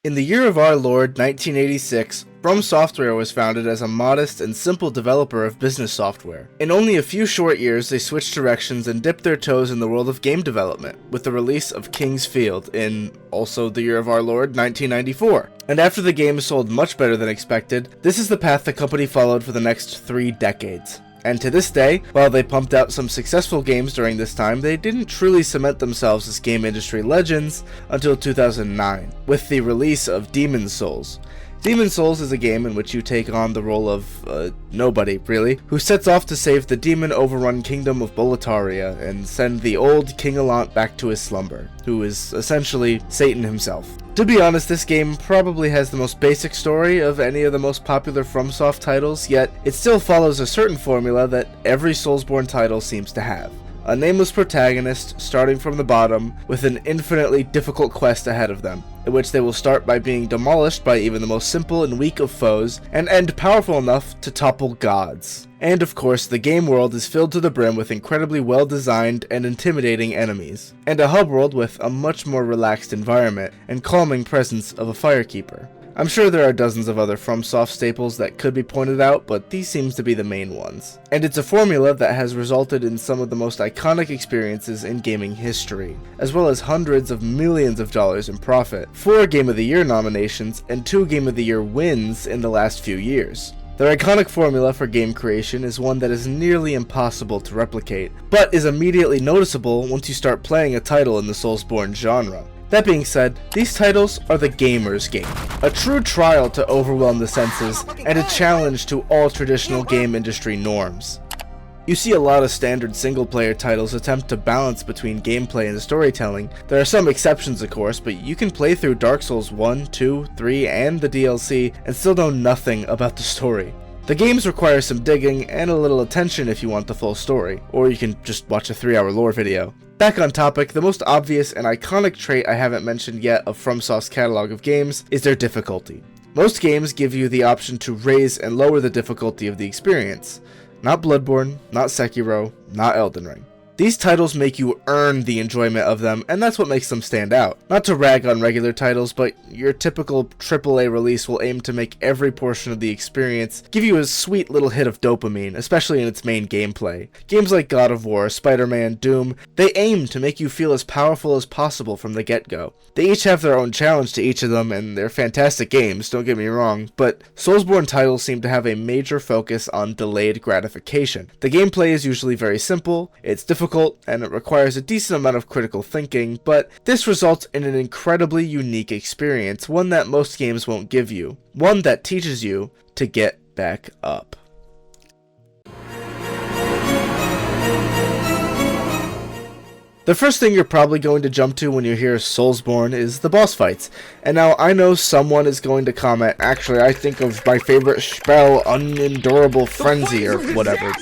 In the year of our Lord, 1986, From Software was founded as a modest and simple developer of business software. In only a few short years, they switched directions and dipped their toes in the world of game development, with the release of King's Field in, also the year of our Lord, 1994. And after the game sold much better than expected, this is the path the company followed for the next 3 decades. And to this day, while they pumped out some successful games during this time, they didn't truly cement themselves as game industry legends until 2009, with the release of Demon's Souls. Demon's Souls is a game in which you take on the role of, nobody, really, who sets off to save the demon-overrun kingdom of Boletaria and send the old King Allant back to his slumber, who is essentially Satan himself. To be honest, this game probably has the most basic story of any of the most popular FromSoft titles, yet it still follows a certain formula that every Soulsborne title seems to have. A nameless protagonist starting from the bottom with an infinitely difficult quest ahead of them, in which they will start by being demolished by even the most simple and weak of foes, and end powerful enough to topple gods. And of course, the game world is filled to the brim with incredibly well-designed and intimidating enemies, and a hub world with a much more relaxed environment and calming presence of a firekeeper. I'm sure there are dozens of other FromSoft staples that could be pointed out, but these seems to be the main ones. And it's a formula that has resulted in some of the most iconic experiences in gaming history, as well as hundreds of millions of dollars in profit, 4 Game of the Year nominations, and 2 Game of the Year wins in the last few years. Their iconic formula for game creation is one that is nearly impossible to replicate, but is immediately noticeable once you start playing a title in the Soulsborne genre. That being said, these titles are the gamer's game, a true trial to overwhelm the senses, and a challenge to all traditional game industry norms. You see a lot of standard single-player titles attempt to balance between gameplay and storytelling. There are some exceptions of course, but you can play through Dark Souls 1, 2, 3, and the DLC and still know nothing about the story. The games require some digging and a little attention if you want the full story, or you can just watch a 3-hour lore video. Back on topic, the most obvious and iconic trait I haven't mentioned yet of FromSoft's catalog of games is their difficulty. Most games give you the option to raise and lower the difficulty of the experience. Not Bloodborne, not Sekiro, not Elden Ring. These titles make you earn the enjoyment of them, and that's what makes them stand out. Not to rag on regular titles, but your typical AAA release will aim to make every portion of the experience give you a sweet little hit of dopamine, especially in its main gameplay. Games like God of War, Spider-Man, Doom, they aim to make you feel as powerful as possible from the get-go. They each have their own challenge to each of them, and they're fantastic games, don't get me wrong, but Soulsborne titles seem to have a major focus on delayed gratification. The gameplay is usually very simple, it's difficult, and it requires a decent amount of critical thinking, but this results in an incredibly unique experience, one that most games won't give you, one that teaches you to get back up. The first thing you're probably going to jump to when you hear Soulsborne is the boss fights. And now I know someone is going to comment, actually I think of my favorite spell, Unendurable Frenzy or whatever.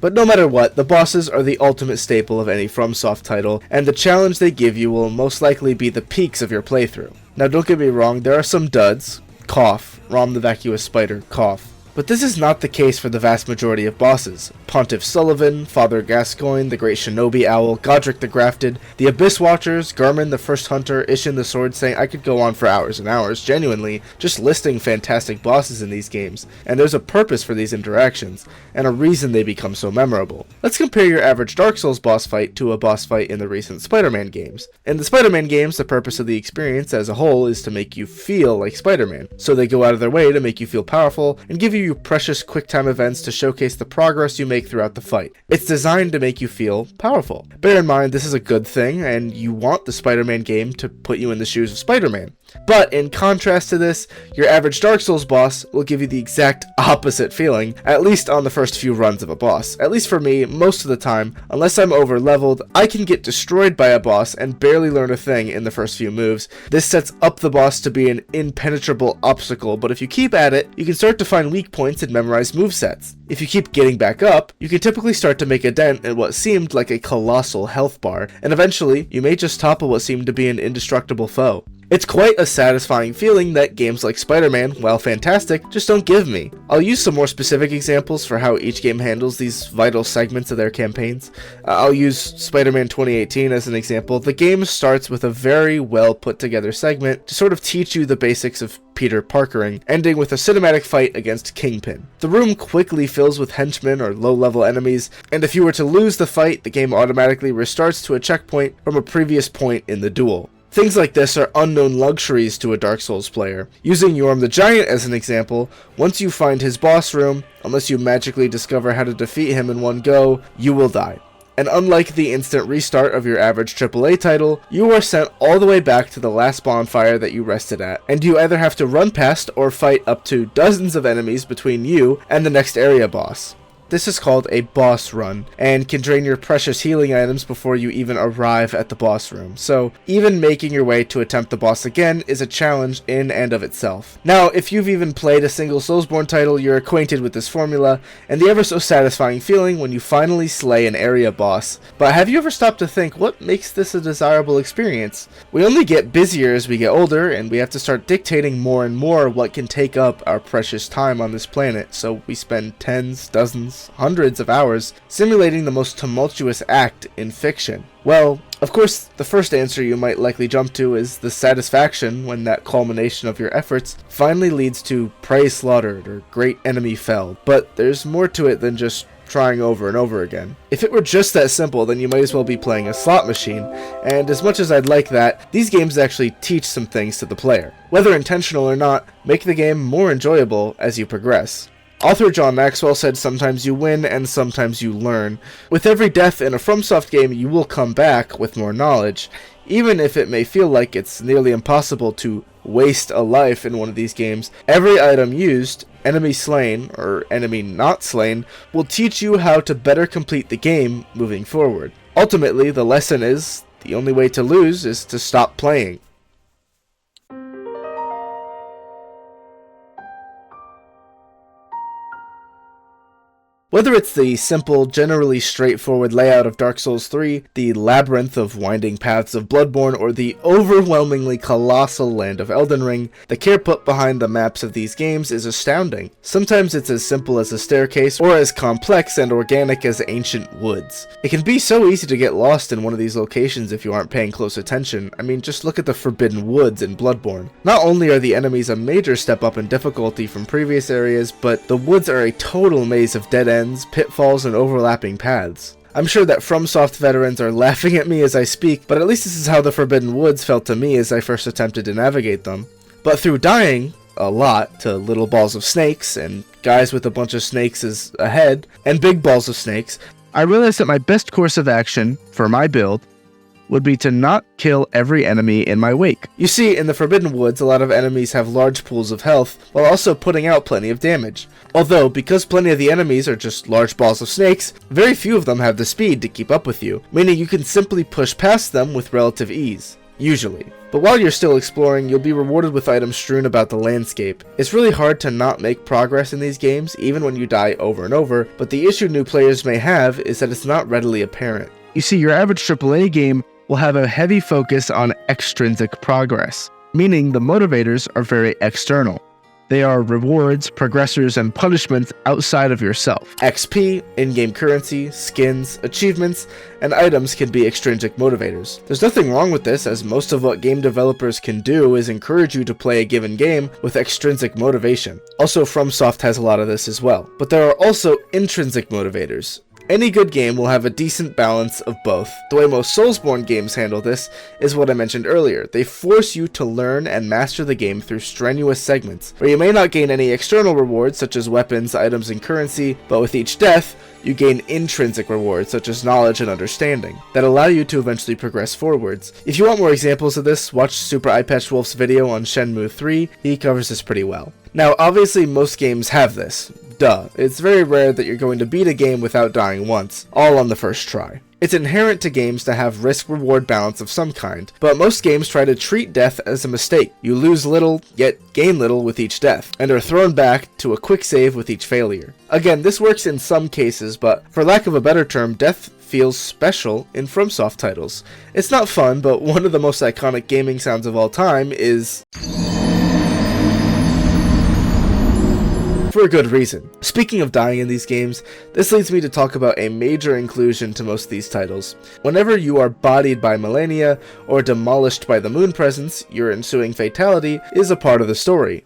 But no matter what, the bosses are the ultimate staple of any FromSoft title, and the challenge they give you will most likely be the peaks of your playthrough. Now don't get me wrong, there are some duds, cough, Rom the Vacuous Spider, cough. But this is not the case for the vast majority of bosses. Pontiff Sullivan, Father Gascoigne, the Great Shinobi Owl, Godric the Grafted, the Abyss Watchers, Garmin the First Hunter, Ishin the Sword Saint. I could go on for hours and hours, genuinely, just listing fantastic bosses in these games. And there's a purpose for these interactions, and a reason they become so memorable. Let's compare your average Dark Souls boss fight to a boss fight in the recent Spider-Man games. In the Spider-Man games, the purpose of the experience as a whole is to make you feel like Spider-Man. So they go out of their way to make you feel powerful, and give you precious quick-time events to showcase the progress you make throughout the fight. It's designed to make you feel powerful. Bear in mind, this is a good thing, and you want the Spider-Man game to put you in the shoes of Spider-Man. But in contrast to this, your average Dark Souls boss will give you the exact opposite feeling, at least on the first few runs of a boss. At least for me, most of the time, unless I'm over-leveled, I can get destroyed by a boss and barely learn a thing in the first few moves. This sets up the boss to be an impenetrable obstacle, but if you keep at it, you can start to find weak points and memorize movesets. If you keep getting back up, you can typically start to make a dent in what seemed like a colossal health bar, and eventually, you may just topple what seemed to be an indestructible foe. It's quite a satisfying feeling that games like Spider-Man, while fantastic, just don't give me. I'll use some more specific examples for how each game handles these vital segments of their campaigns. I'll use Spider-Man 2018 as an example. The game starts with a very well put together segment to sort of teach you the basics of Peter Parkering, ending with a cinematic fight against Kingpin. The room quickly fills with henchmen or low-level enemies, and if you were to lose the fight, the game automatically restarts to a checkpoint from a previous point in the duel. Things like this are unknown luxuries to a Dark Souls player. Using Yorm the Giant as an example, once you find his boss room, unless you magically discover how to defeat him in one go, you will die. And unlike the instant restart of your average AAA title, you are sent all the way back to the last bonfire that you rested at, and you either have to run past or fight up to dozens of enemies between you and the next area boss. This is called a boss run, and can drain your precious healing items before you even arrive at the boss room, so even making your way to attempt the boss again is a challenge in and of itself. Now, if you've even played a single Soulsborne title, you're acquainted with this formula, and the ever so satisfying feeling when you finally slay an area boss. But have you ever stopped to think, what makes this a desirable experience? We only get busier as we get older, and we have to start dictating more and more what can take up our precious time on this planet, so we spend tens, dozens, hundreds of hours simulating the most tumultuous act in fiction. Well, of course, the first answer you might likely jump to is the satisfaction when that culmination of your efforts finally leads to prey slaughtered or great enemy felled. But there's more to it than just trying over and over again. If it were just that simple, then you might as well be playing a slot machine, and as much as I'd like that, these games actually teach some things to the player. Whether intentional or not, make the game more enjoyable as you progress. Author John Maxwell said sometimes you win and sometimes you learn. With every death in a FromSoft game, you will come back with more knowledge, even if it may feel like it's nearly impossible to waste a life in one of these games. Every item used, enemy slain, or enemy not slain, will teach you how to better complete the game moving forward. Ultimately, the lesson is, the only way to lose is to stop playing. Whether it's the simple, generally straightforward layout of Dark Souls 3, the labyrinth of winding paths of Bloodborne, or the overwhelmingly colossal land of Elden Ring, the care put behind the maps of these games is astounding. Sometimes it's as simple as a staircase, or as complex and organic as ancient woods. It can be so easy to get lost in one of these locations if you aren't paying close attention. I mean, just look at the Forbidden Woods in Bloodborne. Not only are the enemies a major step up in difficulty from previous areas, but the woods are a total maze of dead ends, pitfalls, and overlapping paths. I'm sure that FromSoft veterans are laughing at me as I speak, but at least this is how the Forbidden Woods felt to me as I first attempted to navigate them. But through dying a lot to little balls of snakes, and guys with a bunch of snakes as ahead, and big balls of snakes, I realized that my best course of action, for my build, would be to not kill every enemy in my wake. You see, in the Forbidden Woods, a lot of enemies have large pools of health, while also putting out plenty of damage. Although, because plenty of the enemies are just large balls of snakes, very few of them have the speed to keep up with you, meaning you can simply push past them with relative ease. Usually. But while you're still exploring, you'll be rewarded with items strewn about the landscape. It's really hard to not make progress in these games, even when you die over and over, but the issue new players may have is that it's not readily apparent. You see, your average AAA game will have a heavy focus on extrinsic progress, meaning the motivators are very external. They are rewards, progressors, and punishments outside of yourself. XP, in-game currency, skins, achievements, and items can be extrinsic motivators. There's nothing wrong with this, as most of what game developers can do is encourage you to play a given game with extrinsic motivation. Also, FromSoft has a lot of this as well. But there are also intrinsic motivators. Any good game will have a decent balance of both. The way most Soulsborne games handle this is what I mentioned earlier. They force you to learn and master the game through strenuous segments, where you may not gain any external rewards such as weapons, items, and currency, but with each death, you gain intrinsic rewards such as knowledge and understanding that allow you to eventually progress forwards. If you want more examples of this, watch Super Eyepatch Wolf's video on Shenmue 3, he covers this pretty well. Now, obviously most games have this. Duh. It's very rare that you're going to beat a game without dying once, all on the first try. It's inherent to games to have risk-reward balance of some kind, but most games try to treat death as a mistake. You lose little, yet gain little with each death, and are thrown back to a quick save with each failure. Again, this works in some cases, but for lack of a better term, death feels special in FromSoft titles. It's not fun, but one of the most iconic gaming sounds of all time is... for a good reason. Speaking of dying in these games, this leads me to talk about a major inclusion to most of these titles. Whenever you are bodied by Millennia or demolished by the moon presence, your ensuing fatality is a part of the story.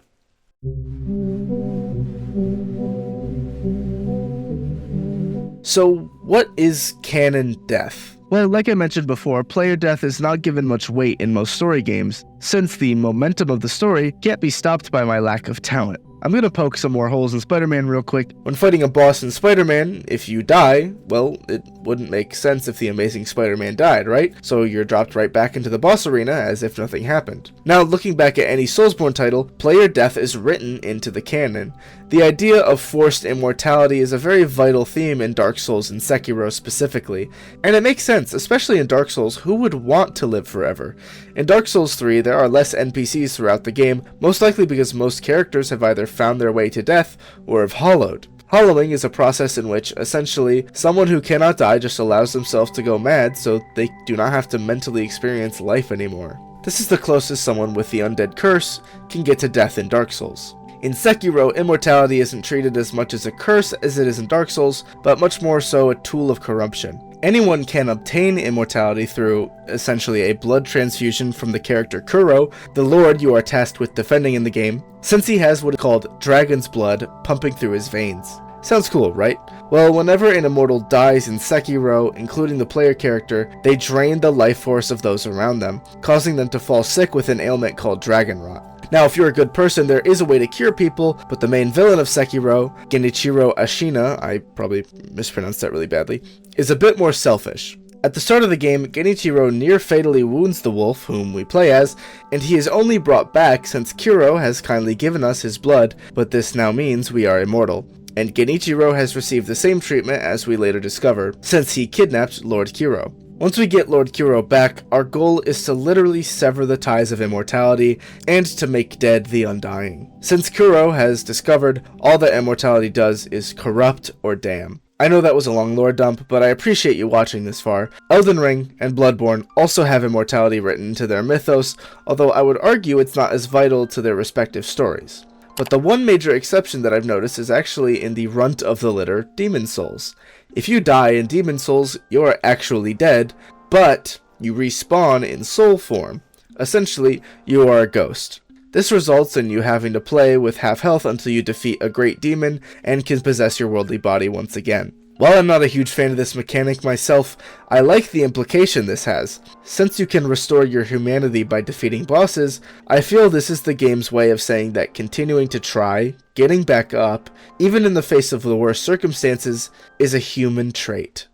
So, what is canon death? Well, like I mentioned before, player death is not given much weight in most story games, since the momentum of the story can't be stopped by my lack of talent. I'm gonna poke some more holes in Spider-Man real quick. When fighting a boss in Spider-Man, if you die, well, it wouldn't make sense if the Amazing Spider-Man died, right? So you're dropped right back into the boss arena as if nothing happened. Now, looking back at any Soulsborne title, player death is written into the canon. The idea of forced immortality is a very vital theme in Dark Souls and Sekiro specifically, and it makes sense, especially in Dark Souls. Who would want to live forever? In Dark Souls 3, there are less NPCs throughout the game, most likely because most characters have either found their way to death or have hollowed. Hollowing is a process in which, essentially, someone who cannot die just allows themselves to go mad so they do not have to mentally experience life anymore. This is the closest someone with the undead curse can get to death in Dark Souls. In Sekiro, immortality isn't treated as much as a curse as it is in Dark Souls, but much more so a tool of corruption. Anyone can obtain immortality through, essentially, a blood transfusion from the character Kuro, the lord you are tasked with defending in the game, since he has what is called dragon's blood pumping through his veins. Sounds cool, right? Well, whenever an immortal dies in Sekiro, including the player character, they drain the life force of those around them, causing them to fall sick with an ailment called dragon rot. Now, if you're a good person, there is a way to cure people, but the main villain of Sekiro, Genichiro Ashina, I probably mispronounced that really badly, is a bit more selfish. At the start of the game, Genichiro near fatally wounds the wolf, whom we play as, and he is only brought back since Kuro has kindly given us his blood, but this now means we are immortal. And Genichiro has received the same treatment as we later discover, since he kidnapped Lord Kuro. Once we get Lord Kuro back, our goal is to literally sever the ties of immortality and to make dead the undying. Since Kuro has discovered, all that immortality does is corrupt or damn. I know that was a long lore dump, but I appreciate you watching this far. Elden Ring and Bloodborne also have immortality written into their mythos, although I would argue it's not as vital to their respective stories. But the one major exception that I've noticed is actually in the runt of the litter, Demon Souls. If you die in Demon Souls, you are actually dead, but you respawn in soul form. Essentially, you are a ghost. This results in you having to play with half health until you defeat a great demon and can possess your worldly body once again. While I'm not a huge fan of this mechanic myself, I like the implication this has. Since you can restore your humanity by defeating bosses, I feel this is the game's way of saying that continuing to try, getting back up, even in the face of the worst circumstances, is a human trait.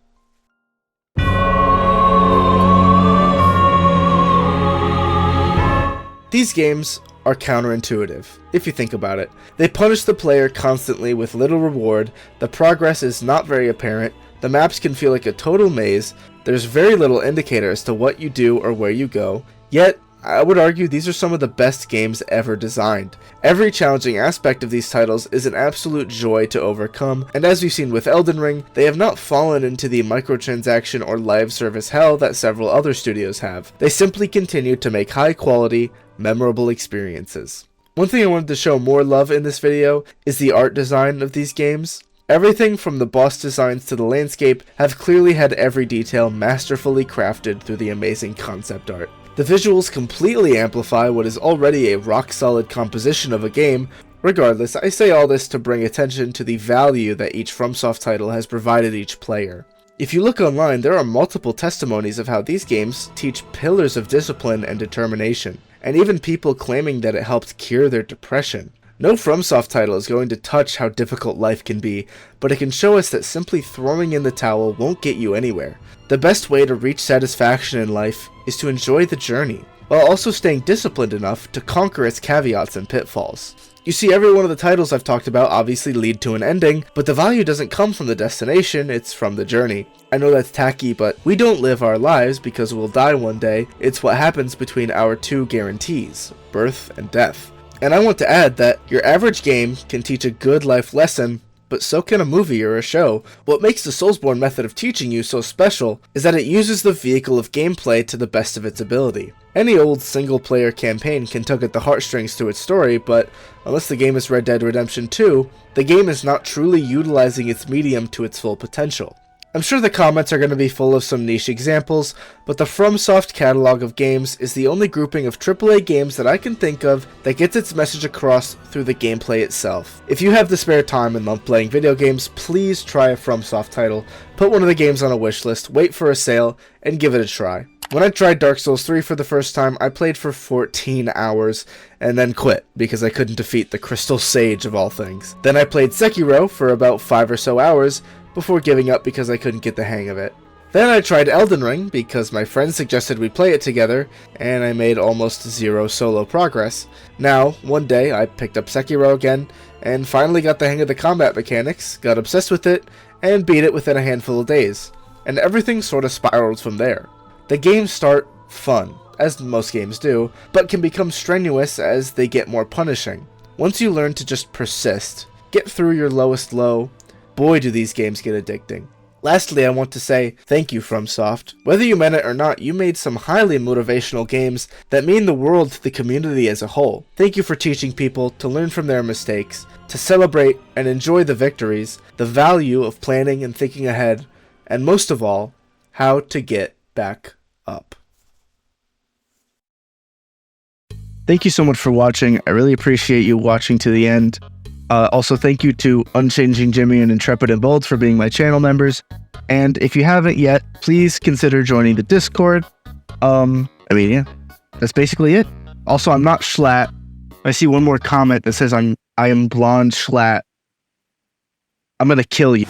These games are counterintuitive, if you think about it. They punish the player constantly with little reward, the progress is not very apparent, the maps can feel like a total maze, there's very little indicator as to what you do or where you go, yet I would argue these are some of the best games ever designed. Every challenging aspect of these titles is an absolute joy to overcome, and as we've seen with Elden Ring, they have not fallen into the microtransaction or live service hell that several other studios have. They simply continue to make high quality, memorable experiences. One thing I wanted to show more love in this video is the art design of these games. Everything from the boss designs to the landscape have clearly had every detail masterfully crafted through the amazing concept art. The visuals completely amplify what is already a rock-solid composition of a game. Regardless, I say all this to bring attention to the value that each FromSoft title has provided each player. If you look online, there are multiple testimonies of how these games teach pillars of discipline and determination, and even people claiming that it helped cure their depression. No FromSoft title is going to touch how difficult life can be, but it can show us that simply throwing in the towel won't get you anywhere. The best way to reach satisfaction in life is to enjoy the journey. while also staying disciplined enough to conquer its caveats and pitfalls. You see, every one of the titles I've talked about obviously lead to an ending, but the value doesn't come from the destination, it's from the journey. I know that's tacky, but we don't live our lives because we'll die one day. It's what happens between our two guarantees, birth and death. And I want to add that your average game can teach a good life lesson, but so can a movie or a show. What makes the Soulsborne method of teaching you so special is that it uses the vehicle of gameplay to the best of its ability. Any old single-player campaign can tug at the heartstrings to its story, but unless the game is Red Dead Redemption 2, the game is not truly utilizing its medium to its full potential. I'm sure the comments are going to be full of some niche examples, but the FromSoft catalog of games is the only grouping of AAA games that I can think of that gets its message across through the gameplay itself. If you have the spare time and love playing video games, please try a FromSoft title, put one of the games on a wishlist, wait for a sale, and give it a try. When I tried Dark Souls 3 for the first time, I played for 14 hours, and then quit, because I couldn't defeat the Crystal Sage of all things. Then I played Sekiro for about 5 or so hours, before giving up because I couldn't get the hang of it. Then I tried Elden Ring because my friend suggested we play it together, and I made almost zero solo progress. Now, one day, I picked up Sekiro again, and finally got the hang of the combat mechanics, got obsessed with it, and beat it within a handful of days. And everything sort of spiraled from there. The games start fun, as most games do, but can become strenuous as they get more punishing. Once you learn to just persist, get through your lowest low, boy do these games get addicting. Lastly, I want to say thank you, FromSoft. Whether you meant it or not, you made some highly motivational games that mean the world to the community as a whole. Thank you for teaching people to learn from their mistakes, to celebrate and enjoy the victories, the value of planning and thinking ahead, and most of all, how to get back up. Thank you so much for watching. I really appreciate you watching to the end. Also, thank you to UnchangingJimmy and IntrepidandBold for being my channel members. And if you haven't yet, please consider joining the Discord. Yeah, that's basically it. Also, I'm not Schlatt. I see one more comment that says I am blonde Schlatt. I'm gonna kill you.